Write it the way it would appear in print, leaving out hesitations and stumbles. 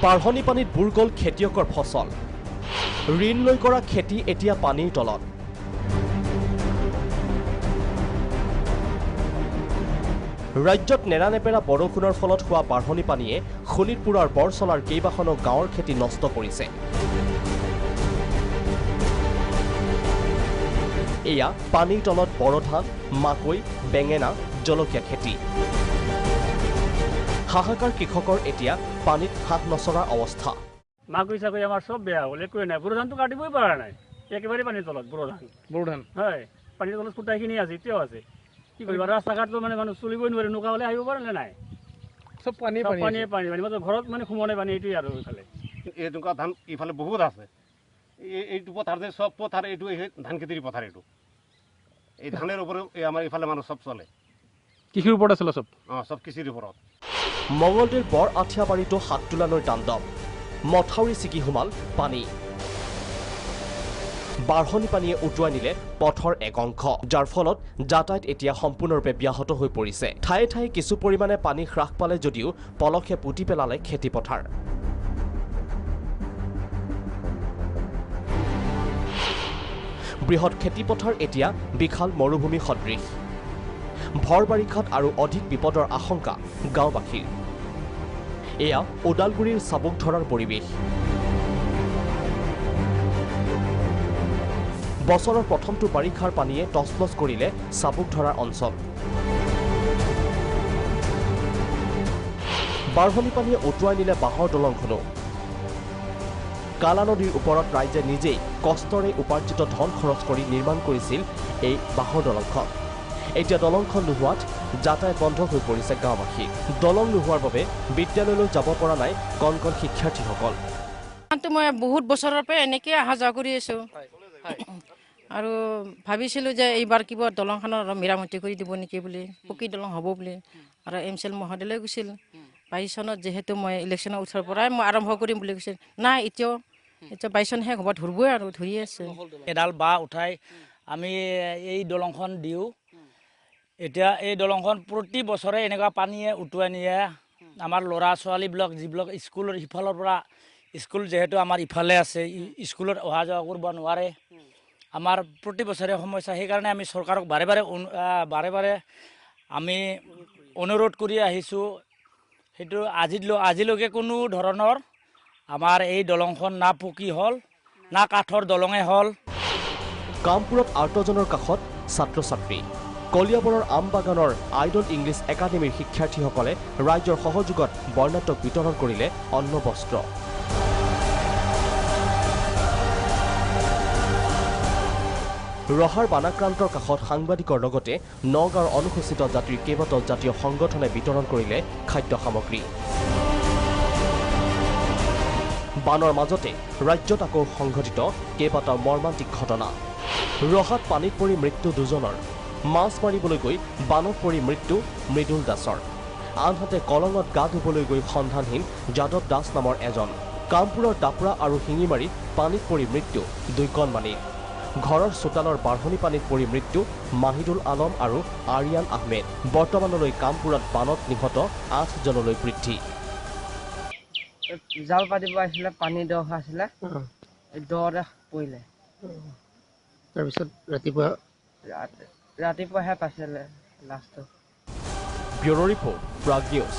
বাঢ়নি পানীত বুৰ গ'ল খেতিয়কৰ ফচল ঋণ লৈ কৰা খেতি এতিয়া পানীৰ তলত ৰাজ্যত নেৰানেপেৰা বৰষুণৰ ফলত হোৱা বাঢ়নি পানীয়ে শোণিতপুৰৰ বৰচলাৰ কেইবাখনো গাঁৱৰ খেতি নষ্ট কৰিছে এয়া পানীৰ তলত বৰধান মাকৈ বেঙেনা জলকীয়া খেতি হাহাকাৰ কৃষকৰ এতিয়া পানীত হাত নচৰা অৱস্থা মাকৈ চাকৈ আমাৰ সব বেয়া হ'ল একোৱে নাই বৰধানটো কাটিবই পৰা নাই একেবাৰে পানীৰ তলত বৰধান হয় পানীৰ তলত ফুটাইখিনি আছে এতিয়াও আছে কি কৰিবা ৰাস্তা ঘাটটো মানে মানুহ চলিবই নোৱাৰে নোকা হ'লে আহিব পাৰে নে নাই সব পানী ঘৰত মানে সোমোৱা নাই পানী এইটোৱে আৰু এইফালে এনেকুৱা ধান ইফালে বহুত আছে এইটো পথাৰ যে সব পথাৰ এইটো ধান খেতিৰ পথাৰ এইটো এই ধানেৰ উপৰে আমাৰ ইফালে মানুষ সব চলে কৃষিৰ উপৰ আছে সব সব কৃষিৰ উপৰত মঙ্গলদৈৰ বৰ আঠিয়াবাৰীতো হাততোলা নৈৰ তাণ্ডৱ মথাউৰি ছিগি সোমাল পানী বাঢ়নি পানীয়ে উটুৱাই নিলে পথৰ এক অংশ যাৰ ফলত যাতায়াত এতিয়া সম্পূৰ্ণৰূপে ব্যাহত হৈ পৰিছে ঠায়ে ঠায়ে কিছু পৰিমাণে পানী হ্ৰাস পালে যদিও পলসে পুতি পেলালে খেতিপথাৰ বৃহৎ খেতিপথাৰ এতিয়া বিশাল মৰুভূমি সদৃশ ভৰ বাৰিষাত আৰু অধিক বিপদৰ আশংকা গাঁওবাসীৰ এয়া ওদালগুৰিৰ চাবুক ধৰাৰ পৰিৱেশ বছৰৰ প্ৰথমটো বাৰিষাৰ পানীয়ে টচলচ কৰিলে চাবুক ধৰাৰ অঞ্চল বাঢ়নি পানীয়ে উটুৱাই নিলে বাঁহৰ দলংখনো কালা নদীৰ ওপৰত ৰাইজে নিজেই কষ্টৰে উপাৰ্জিত ধন খৰচ কৰি নিৰ্মাণ কৰিছিল এই বাঁহৰ দলংখন এতিয়া দলংখন নোহোৱাত যাতায়াত বন্ধ হৈ পৰিছে গাঁওবাসী দলং নোহোৱাৰ বাবে বিদ্যালয়লৈ যাব পৰা নাই কণ কণ শিক্ষাৰ্থীসকল মই বহুত বছৰৰ পৰা এনেকৈ অহা যোৱা কৰি আছোঁ আৰু ভাবিছিলোঁ যে এইবাৰ কিবা দলংখনৰ মেৰামতি কৰি দিব নেকি বুলি পকী দলং হ'ব বুলি আৰু এমচেল মহোদয়লৈ গৈছিল 22 চনত যেহেতু মই ইলেকশ্যনৰ উঠাৰ পৰাই মই আৰম্ভ কৰিম বুলি কৈছিল নাই এতিয়া 22 চন শেষ হ'ব ধৰিবই আৰু ধৰি আছে এডাল বাঁহ উঠাই আমি এই দলংখন দিওঁ এতিয়া এই দলংখন প্ৰতি বছৰে এনেকুৱা পানীয়ে উটুৱাই নিয়ে আমাৰ ল'ৰা ছোৱালীবিলাক যিবিলাক স্কুলৰ ইফালৰ পৰা স্কুল যেহেতু আমাৰ ইফালে আছে স্কুলত অহা যোৱা কৰিব নোৱাৰে আমাৰ প্ৰতি বছৰে সমস্যা সেইকাৰণে আমি চৰকাৰক বাৰে বাৰে আমি অনুৰোধ কৰি আহিছোঁ সেইটো আজিলৈকে কোনো ধৰণৰ আমাৰ এই দলংখন না পকী হ'ল না কাঠৰ দলঙে হ'ল কামপুৰত আৰ্তজনৰ কাষত ছাত্ৰ ছাত্ৰী কলিয়াবৰৰ আমবাগানৰ আইডল ইংলিছ একাডেমীৰ শিক্ষাৰ্থীসকলে ৰাজ্যৰ সহযোগত বৰ্ণাঢ্য বিতৰণ কৰিলে অন্ন বস্ত্ৰ ৰহাৰ বানাক্ৰান্তৰ কাষত সাংবাদিকৰ লগতে নগাঁৱৰ অনুসূচিত জাতিৰ কেইবাটাও জাতীয় সংগঠনে বিতৰণ কৰিলে খাদ্য সামগ্ৰী বানৰ মাজতে ৰাজ্যত আকৌ সংঘটিত কেইবাটাও মৰ্মান্তিক ঘটনা ৰহাত পানীত পৰি মৃত্যু দুজনৰ মাছ মাৰিবলৈ গৈ বানত পৰি মৃত্যু মৃদুল দাসৰ আনহাতে কলঙত গা ধুবলৈ গৈ সন্ধানহীন যাদৱ দাস নামৰ এজন কামপুৰৰ দাপৰা আৰু শিঙিমাৰীত পানীত পৰি মৃত্যু দুই কণমানিৰ ঘৰৰ চোতালৰ বাঢ়নি পানীত পৰি মৃত্যু মাহিদুল আলম আৰু আৰিয়ান আহমেদ বৰ্তমানলৈ কামপুৰত বানত নিহত 8 জনলৈ বৃদ্ধি জাল পাতিব আহিছিলে পানী দ আছিলে দৰে পৰিলে তাৰপিছত ৰাতিপুৱাহে পাইছিলে লাষ্টত ব্যুৰো ৰিপৰ্ট প্ৰাগ নিউজ